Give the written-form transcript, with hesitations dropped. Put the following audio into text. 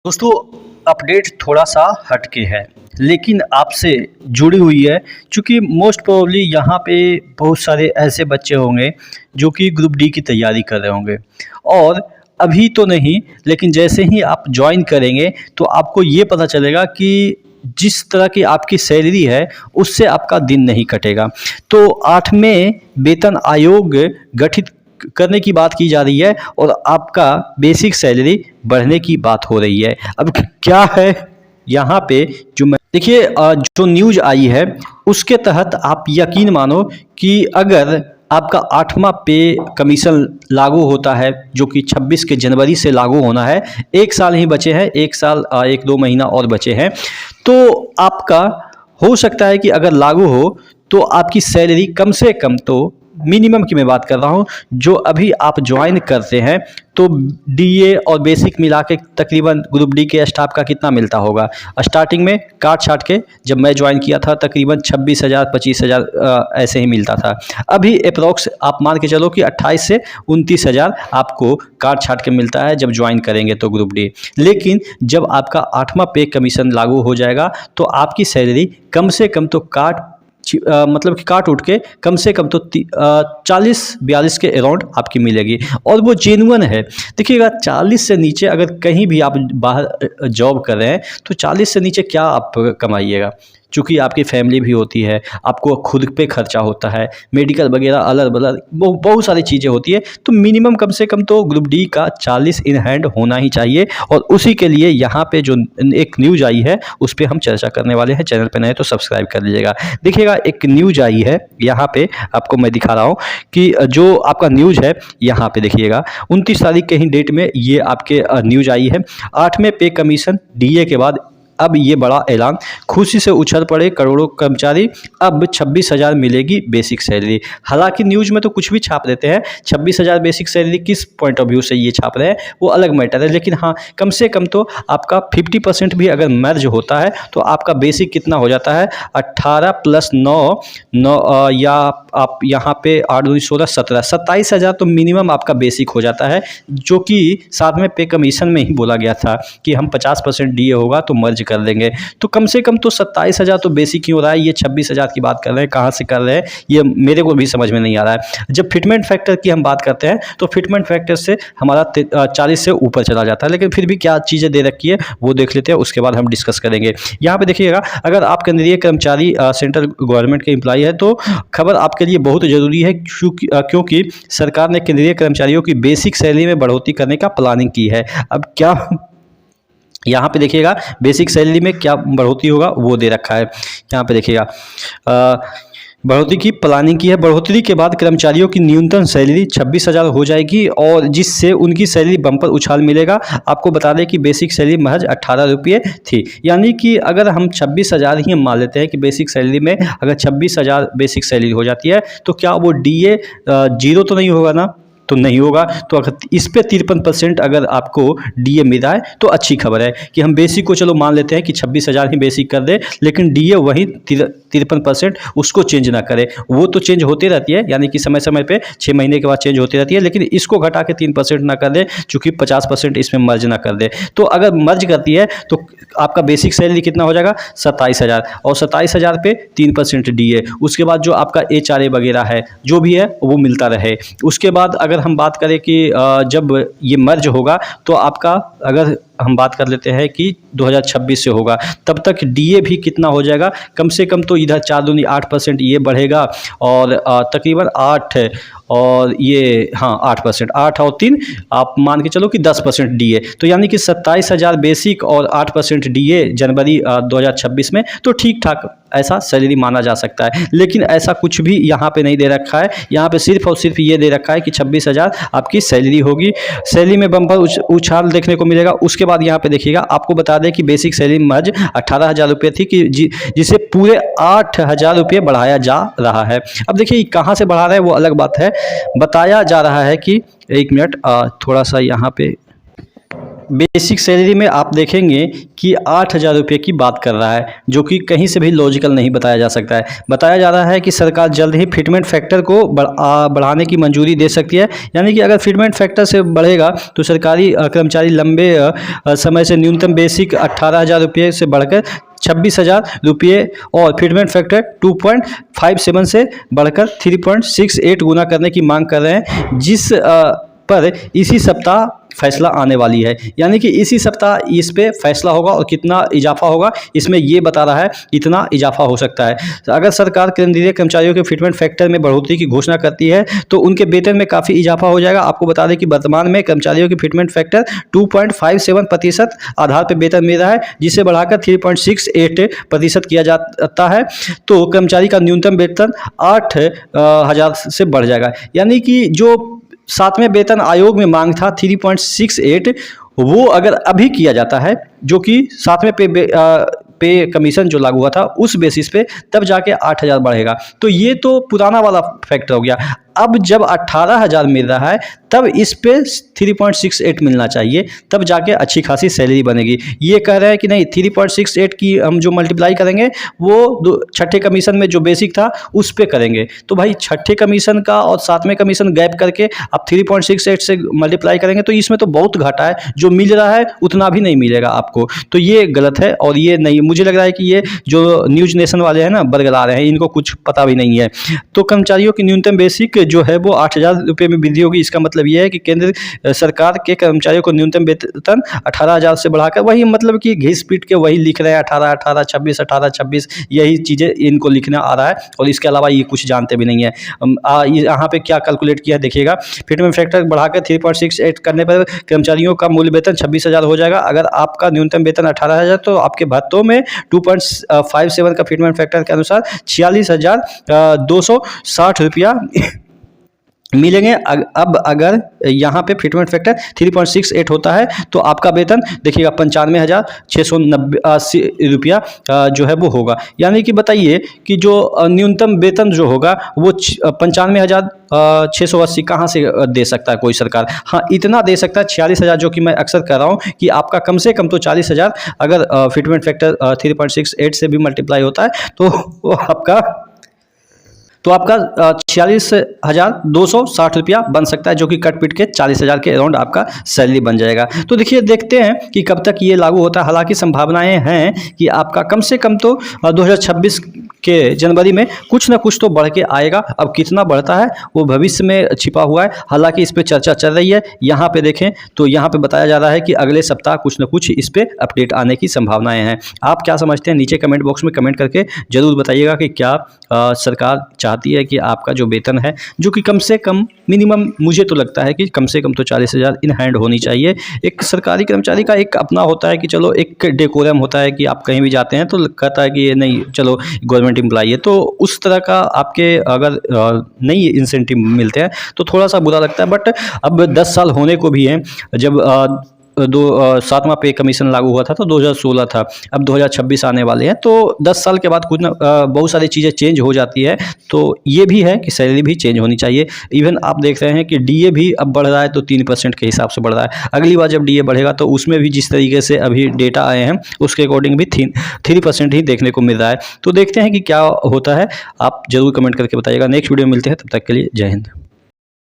दोस्तों, अपडेट थोड़ा सा हटके है लेकिन आपसे जुड़ी हुई है। क्योंकि मोस्ट प्रोबेबली यहाँ पे बहुत सारे ऐसे बच्चे होंगे जो कि ग्रुप डी की तैयारी कर रहे होंगे और अभी तो नहीं, लेकिन जैसे ही आप ज्वाइन करेंगे तो आपको ये पता चलेगा कि जिस तरह की आपकी सैलरी है उससे आपका दिन नहीं कटेगा। तो 8वें वेतन आयोग गठित करने की बात की जा रही है और आपका बेसिक सैलरी बढ़ने की बात हो रही है। अब क्या है यहाँ पे जो मैं देखिए, जो न्यूज़ आई है उसके तहत आप यकीन मानो कि अगर आपका 8वां पे कमीशन लागू होता है जो कि 26 के जनवरी से लागू होना है, 1 साल ही बचे हैं, 1 साल 1-2 महीना और बचे हैं। तो आपका हो सकता है कि अगर लागू हो तो आपकी सैलरी कम से कम, तो मिनिमम की मैं बात कर रहा हूँ, जो अभी आप ज्वाइन करते हैं तो डीए और बेसिक मिला के तकरीबन ग्रुप डी के स्टाफ का कितना मिलता होगा। स्टार्टिंग में काट छाट के जब मैं ज्वाइन किया था तकरीबन 26,000 25,000 ऐसे ही मिलता था। अभी अप्रोक्स आप मान के चलो कि 28 से 29,000 आपको काट छाट के मिलता है जब ज्वाइन करेंगे तो ग्रुप डी। लेकिन जब आपका 8वां पे कमीशन लागू हो जाएगा तो आपकी सैलरी कम से कम तो मतलब कि काट उठ के कम से कम तो 40-42 के अराउंड आपकी मिलेगी और वो जेन्युइन है। देखिएगा, 40 से नीचे अगर कहीं भी आप बाहर जॉब कर रहे हैं तो 40 से नीचे क्या आप कमाइएगा। चूँकि आपकी फैमिली भी होती है, आपको खुद पे खर्चा होता है, मेडिकल वगैरह अलग अलग बहुत सारी चीज़ें होती है। तो मिनिमम कम से कम तो ग्रुप डी का 40 इन हैंड होना ही चाहिए और उसी के लिए यहाँ पे जो एक न्यूज़ आई है उस पर हम चर्चा करने वाले हैं। चैनल पे नए तो सब्सक्राइब कर लीजिएगा। देखिएगा, एक न्यूज़ आई है यहाँ पे, आपको मैं दिखा रहा हूँ कि जो आपका न्यूज़ है यहाँ पे देखिएगा, 29 तारीख के ही डेट में ये आपके न्यूज़ आई है। 8वें पे कमीशन डीए के बाद अब ये बड़ा ऐलान, खुशी से उछल पड़े करोड़ों कर्मचारी, अब 26,000 मिलेगी बेसिक सैलरी। हालांकि न्यूज़ में तो कुछ भी छाप देते हैं, 26,000 बेसिक सैलरी किस पॉइंट ऑफ व्यू से ये छाप रहे हैं वो अलग मैटर है। लेकिन हाँ, कम से कम तो आपका 50% भी अगर मर्ज होता है तो आपका बेसिक कितना हो जाता है, 18 + 9 या आप यहाँ पे 8 दूनी 16 17 27,000 तो मिनिमम आपका बेसिक हो जाता है। जो कि 7वें पे कमीशन में ही बोला गया था कि हम 50% डीए होगा तो मर्ज कर देंगे। तो कम से कम तो 27,000 तो बेसिक ही हो रहा है। ये 26,000 की बात कर रहे हैं, कहाँ से कर रहे हैं ये मेरे को भी समझ में नहीं आ रहा है। जब फिटमेंट फैक्टर की हम बात करते हैं तो फिटमेंट फैक्टर से हमारा 40 से ऊपर चला जाता है। लेकिन फिर भी क्या चीज़ें दे रखी है वो देख लेते हैं, उसके बाद हम डिस्कस करेंगे। यहाँ पे देखिएगा, अगर आप केंद्रीय कर्मचारी सेंट्रल गवर्नमेंट के एम्प्लॉई है तो खबर आपके लिए बहुत ज़रूरी है, क्योंकि सरकार ने केंद्रीय कर्मचारियों की बेसिक सैलरी में बढ़ोतरी करने का प्लानिंग की है। अब क्या यहाँ पे देखिएगा बेसिक सैलरी में क्या बढ़ोतरी होगा वो दे रखा है। यहाँ पे देखिएगा बढ़ोतरी की प्लानिंग की है। बढ़ोतरी के बाद कर्मचारियों की न्यूनतम सैलरी 26,000 हो जाएगी और जिससे उनकी सैलरी बम्पर उछाल मिलेगा। आपको बता दें कि बेसिक सैलरी महज 18 रुपये थी। यानी कि अगर हम 26,000 ही मान लेते हैं कि बेसिक सैलरी में अगर 26,000 बेसिक सैलरी हो जाती है तो क्या वो डीए जीरो तो नहीं होगा ना? तो नहीं होगा। तो अगर इस पे 53% अगर आपको डीए मिल रहा है तो अच्छी खबर है कि हम बेसिक को चलो मान लेते हैं कि 26,000 ही बेसिक कर दे, लेकिन डीए वही 53% उसको चेंज ना करे। वो तो चेंज होती रहती है, यानी कि समय समय पे 6 महीने के बाद चेंज होती रहती है, लेकिन इसको घटा के 3% ना कर दे, चूँकि 50% इसमें मर्ज ना कर दे। तो अगर मर्ज करती है तो आपका बेसिक सैलरी कितना हो जाएगा, 27,000 और 27,000 पे 3% डीए। उसके बाद जो आपका एचआरए वगैरह है जो भी है वो मिलता रहे। उसके बाद अगर हम बात करें कि जब ये मर्ज होगा तो आपका, अगर हम बात कर लेते हैं कि 2026 से होगा, तब तक डीए भी कितना हो जाएगा, कम से कम तो इधर 4 दूनी 8% ये बढ़ेगा और तकरीबन 8 और ये हाँ 8%, 8 और 3 आप मान के चलो कि 10% डीए। तो यानी कि 27,000 बेसिक और 8% डीए जनवरी 2026 में, तो ठीक ठाक ऐसा सैलरी माना जा सकता है। लेकिन ऐसा कुछ भी यहाँ पे नहीं दे रखा है। यहाँ पे सिर्फ और सिर्फ ये दे रखा है कि 26,000 आपकी सैलरी होगी। सैलरी में बम्पर उछाल देखने को मिलेगा। उसके बाद यहाँ पे देखिएगा, आपको बता दें कि बेसिक सैलरी महज 18,000 रुपये थी कि जिसे पूरे 8,000 रुपये बढ़ाया जा रहा है। अब देखिए कहाँ से बढ़ा रहा है वो अलग बात है। बताया जा रहा है कि, एक मिनट थोड़ा सा यहाँ पे बेसिक सैलरी में आप देखेंगे कि 8,000 रुपये की बात कर रहा है, जो कि कहीं से भी लॉजिकल नहीं बताया जा सकता है। बताया जा रहा है कि सरकार जल्द ही फिटमेंट फैक्टर को बढ़ाने की मंजूरी दे सकती है। यानी कि अगर फिटमेंट फैक्टर से बढ़ेगा तो सरकारी कर्मचारी लंबे समय से न्यूनतम बेसिक 18,000 रुपये से बढ़कर 26,000 रुपये और फिटमेंट फैक्टर 2.57 से बढ़कर 3.68 गुना करने की मांग कर रहे हैं, जिस पर इसी सप्ताह फैसला आने वाली है। यानी कि इसी सप्ताह इस पे फैसला होगा और कितना इजाफा होगा इसमें ये बता रहा है इतना इजाफा हो सकता है। अगर सरकार केंद्रीय कर्मचारियों के फिटमेंट फैक्टर में बढ़ोतरी की घोषणा करती है तो उनके वेतन में काफ़ी इजाफा हो जाएगा। आपको बता दें कि वर्तमान में कर्मचारियों के फिटमेंट फैक्टर 2.57% आधार पर वेतन मिल रहा है, जिसे बढ़ाकर 3.68% किया जाता है तो कर्मचारी का न्यूनतम वेतन 8,000 से बढ़ जाएगा। यानी कि जो 7वें वेतन आयोग में मांग था 3.68, वो अगर अभी किया जाता है, जो कि 7वें पे कमीशन जो लागू हुआ था उस बेसिस पे, तब जाके 8,000 बढ़ेगा। तो ये तो पुराना वाला फैक्टर हो गया। अब जब 18,000 मिल रहा है तब इस पे 3.68 मिलना चाहिए, तब जाके अच्छी खासी सैलरी बनेगी। ये कह रहे हैं कि नहीं, 3.68 की हम जो मल्टीप्लाई करेंगे वो छठे कमीशन में जो बेसिक था उस पे करेंगे। तो भाई छठे कमीशन का और 7वें कमीशन गैप करके आप 3.68 से मल्टीप्लाई करेंगे तो इसमें तो बहुत घाटा है, जो मिल रहा है उतना भी नहीं मिलेगा आपको। तो ये गलत है और ये नहीं, मुझे लग रहा है कि ये जो न्यूज नेशन वाले हैं ना, बरगला रहे हैं, इनको कुछ पता भी नहीं है। तो कर्मचारियों की न्यूनतम बेसिक जो है वो 8,000 रुपये में वृद्धि होगी। इसका मतलब यह है कि केंद्र सरकार के कर्मचारियों को न्यूनतम वेतन 18,000 से बढ़ाकर, वही मतलब कि घिस पीट के वही लिख रहे हैं 18, 26, 18, 26, यही चीज़ें इनको लिखना आ रहा है और इसके अलावा ये कुछ जानते भी नहीं है। यहाँ पे क्या कैलकुलेट किया है देखिएगा। फिटमेंट फैक्टर बढ़ाकर 3.68 करने पर कर्मचारियों का मूल वेतन 26,000 हो जाएगा। अगर आपका न्यूनतम वेतन 18,000 तो आपके भत्तों में 2.57 का फिटमेंट फैक्टर के अनुसार 46,260 रुपया मिलेंगे। अब अगर यहाँ पे फिटमेंट फैक्टर 3.68 होता है तो आपका वेतन देखिएगा 95,680 रुपया जो है वो होगा। यानी कि बताइए कि जो न्यूनतम वेतन जो होगा वो 95,680 कहाँ से दे सकता है कोई सरकार। हाँ, इतना दे सकता है 46,000, जो कि मैं अक्सर कह रहा हूँ कि आपका कम से कम तो 40,000 अगर फिटमेंट फैक्टर 3.68 से भी मल्टीप्लाई होता है तो वो आपका 46,260 रुपया बन सकता है, जो कि कट पिट के 40,000 के अराउंड आपका सैलरी बन जाएगा। तो देखिए, देखते हैं कि कब तक ये लागू होता है। हालांकि संभावनाएं हैं कि आपका कम से कम तो 2026 के जनवरी में कुछ ना कुछ तो बढ़ के आएगा। अब कितना बढ़ता है वो भविष्य में छिपा हुआ है। हालांकि इस पर चर्चा चल रही है। यहाँ पे देखें तो यहाँ पे बताया जा रहा है कि अगले सप्ताह कुछ ना कुछ इस पर अपडेट आने की संभावनाएं हैं। आप क्या समझते हैं? नीचे कमेंट बॉक्स में कमेंट करके जरूर बताइएगा कि क्या सरकार चाहती है कि आपका जो वेतन है, जो कि कम से कम मिनिमम, मुझे तो लगता है कि कम से कम तो 40,000 इन हैंड होनी चाहिए। एक सरकारी कर्मचारी का एक अपना होता है कि चलो एक डेकोरम होता है कि आप कहीं भी जाते हैं तो कहता है कि ये नहीं, चलो गवर्नमेंट एम्प्लॉई है, तो उस तरह का आपके अगर नहीं इंसेंटिव मिलते हैं तो थोड़ा सा बुरा लगता है। बट अब 10 साल होने को भी हैं। जब 7वां पे कमीशन लागू हुआ था तो 2016 था, अब 2026 आने वाले हैं, तो 10 साल के बाद कुछ ना बहुत सारी चीज़ें चेंज हो जाती है। तो ये भी है कि सैलरी भी चेंज होनी चाहिए। इवन आप देख रहे हैं कि डीए भी अब बढ़ रहा है तो 3% के हिसाब से बढ़ रहा है। अगली बार जब डीए बढ़ेगा तो उसमें भी जिस तरीके से अभी डेटा आए हैं उसके अकॉर्डिंग भी 3% ही देखने को मिल रहा है। तो देखते हैं कि क्या होता है। आप जरूर कमेंट करके बताइएगा। नेक्स्ट वीडियो में मिलते हैं, तब तक के लिए जय हिंद।